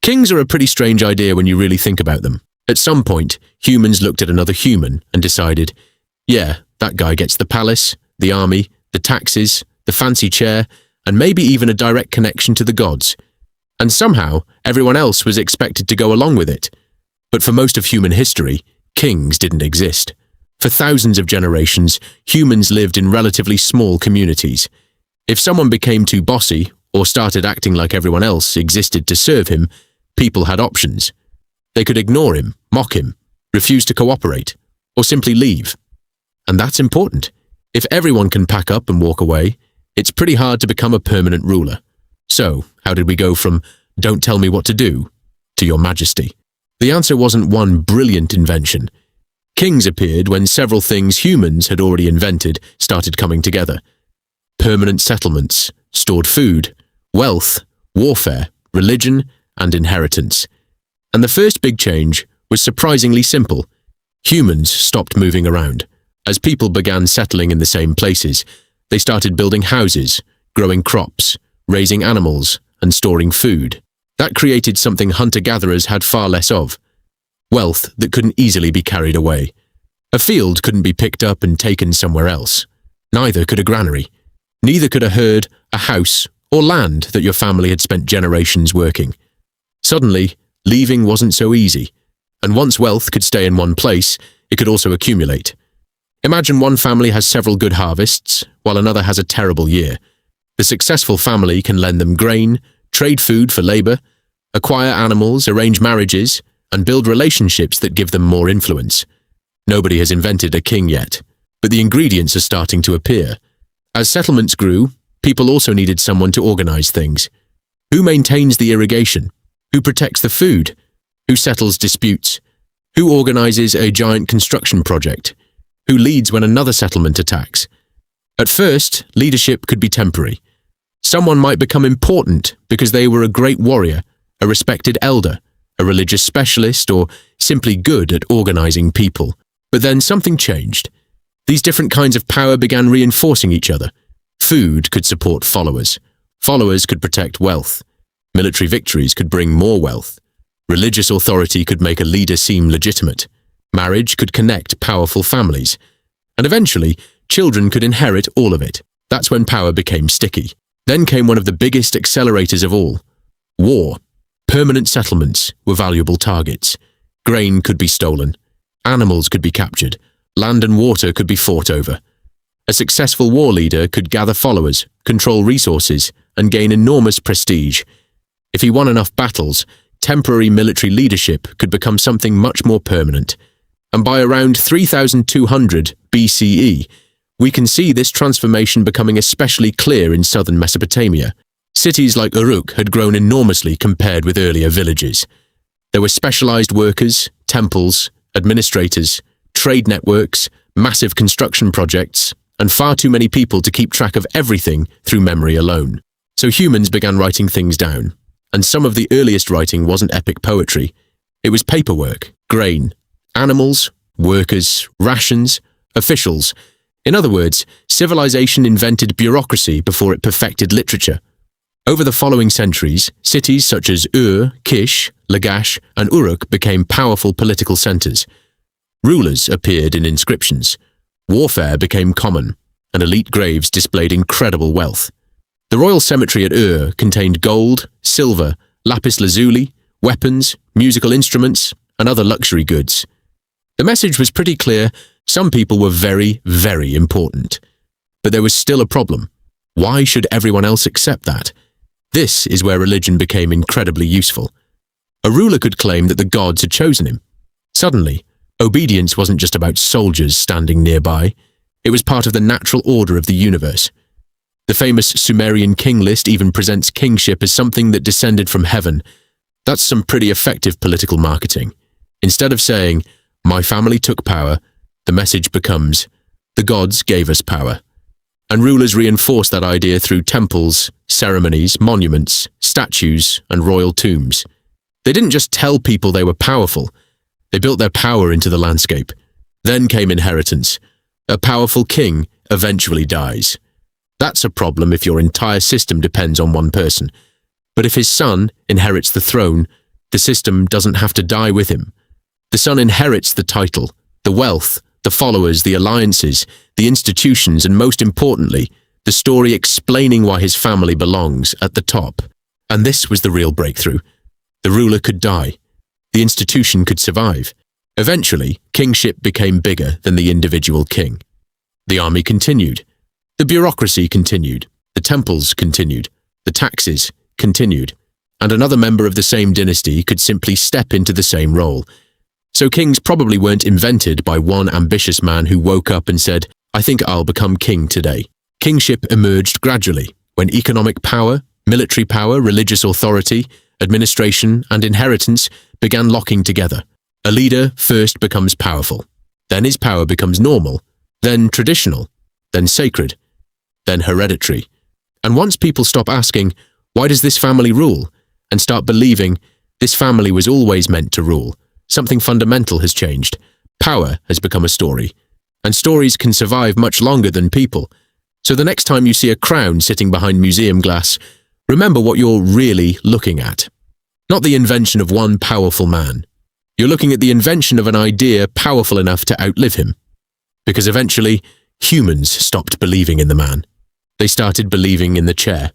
Kings are a pretty strange idea when you really think about them. At some point, humans looked at another human and decided, yeah, that guy gets the palace, the army, the taxes, the fancy chair, and maybe even a direct connection to the gods. And somehow, everyone else was expected to go along with it. But for most of human history, kings didn't exist. For thousands of generations, humans lived in relatively small communities. If someone became too bossy or started acting like everyone else existed to serve him, people had options. They could ignore him, mock him, refuse to cooperate, or simply leave. And that's important. If everyone can pack up and walk away, it's pretty hard to become a permanent ruler. So, how did we go from "don't tell me what to do" to "your majesty"? The answer wasn't one brilliant invention. Kings appeared when several things humans had already invented started coming together. Permanent settlements, stored food, wealth, warfare, religion, and inheritance. And the first big change was surprisingly simple. Humans stopped moving around. As people began settling in the same places, they started building houses, growing crops, raising animals, and storing food. That created something hunter-gatherers had far less of: wealth that couldn't easily be carried away. A field couldn't be picked up and taken somewhere else. Neither could a granary. Neither could a herd, a house, or land that your family had spent generations working. Suddenly, leaving wasn't so easy, and once wealth could stay in one place, it could also accumulate. Imagine one family has several good harvests, while another has a terrible year. The successful family can lend them grain, trade food for labor, acquire animals, arrange marriages, and build relationships that give them more influence. Nobody has invented a king yet, but the ingredients are starting to appear. As settlements grew, people also needed someone to organize things. Who maintains the irrigation? Who protects the food? Who settles disputes? Who organizes a giant construction project? Who leads when another settlement attacks? At first, leadership could be temporary. Someone might become important because they were a great warrior, a respected elder, a religious specialist, or simply good at organizing people. But then something changed. These different kinds of power began reinforcing each other. Food could support followers. Followers could protect wealth. Military victories could bring more wealth. Religious authority could make a leader seem legitimate. Marriage could connect powerful families. And eventually, children could inherit all of it. That's when power became sticky. Then came one of the biggest accelerators of all: war. Permanent settlements were valuable targets. Grain could be stolen. Animals could be captured. Land and water could be fought over. A successful war leader could gather followers, control resources, and gain enormous prestige. If he won enough battles, temporary military leadership could become something much more permanent. And by around 3200 BCE, we can see this transformation becoming especially clear in southern Mesopotamia. Cities like Uruk had grown enormously compared with earlier villages. There were specialized workers, temples, administrators, trade networks, massive construction projects, and far too many people to keep track of everything through memory alone. So humans began writing things down, and some of the earliest writing wasn't epic poetry. It was paperwork, grain, animals, workers, rations, officials. In other words, civilization invented bureaucracy before it perfected literature. Over the following centuries, cities such as Ur, Kish, Lagash, and Uruk became powerful political centers. Rulers appeared in inscriptions. Warfare became common, and elite graves displayed incredible wealth. The royal cemetery at Ur contained gold, silver, lapis lazuli, weapons, musical instruments, and other luxury goods. The message was pretty clear: some people were very, very important. But there was still a problem. Why should everyone else accept that? This is where religion became incredibly useful. A ruler could claim that the gods had chosen him. Suddenly, obedience wasn't just about soldiers standing nearby. It was part of the natural order of the universe. The famous Sumerian king list even presents kingship as something that descended from heaven. That's some pretty effective political marketing. Instead of saying, "My family took power," the message becomes, "The gods gave us power." And rulers reinforced that idea through temples, ceremonies, monuments, statues, and royal tombs. They didn't just tell people they were powerful. They built their power into the landscape. Then came inheritance. A powerful king eventually dies. That's a problem if your entire system depends on one person. But if his son inherits the throne, The system doesn't have to die with him. The son inherits the title, the wealth, the followers, the alliances, the institutions, and most importantly, the story explaining why his family belongs at the top. And this was the real breakthrough. The ruler could die. The institution could survive. Eventually, kingship became bigger than the individual king. The army continued. The bureaucracy continued. The temples continued. The taxes continued. And another member of the same dynasty could simply step into the same role. So kings probably weren't invented by one ambitious man who woke up and said, "I think I'll become king today." Kingship emerged gradually when economic power, military power, religious authority, administration, and inheritance began locking together. A leader first becomes powerful. Then his power becomes normal, then traditional, then sacred, then hereditary. And once people stop asking, "Why does this family rule?" and start believing, "This family was always meant to rule," something fundamental has changed. Power has become a story. And stories can survive much longer than people. So the next time you see a crown sitting behind museum glass, remember what you're really looking at. Not the invention of one powerful man. You're looking at the invention of an idea powerful enough to outlive him. Because eventually, humans stopped believing in the man. They started believing in the chair.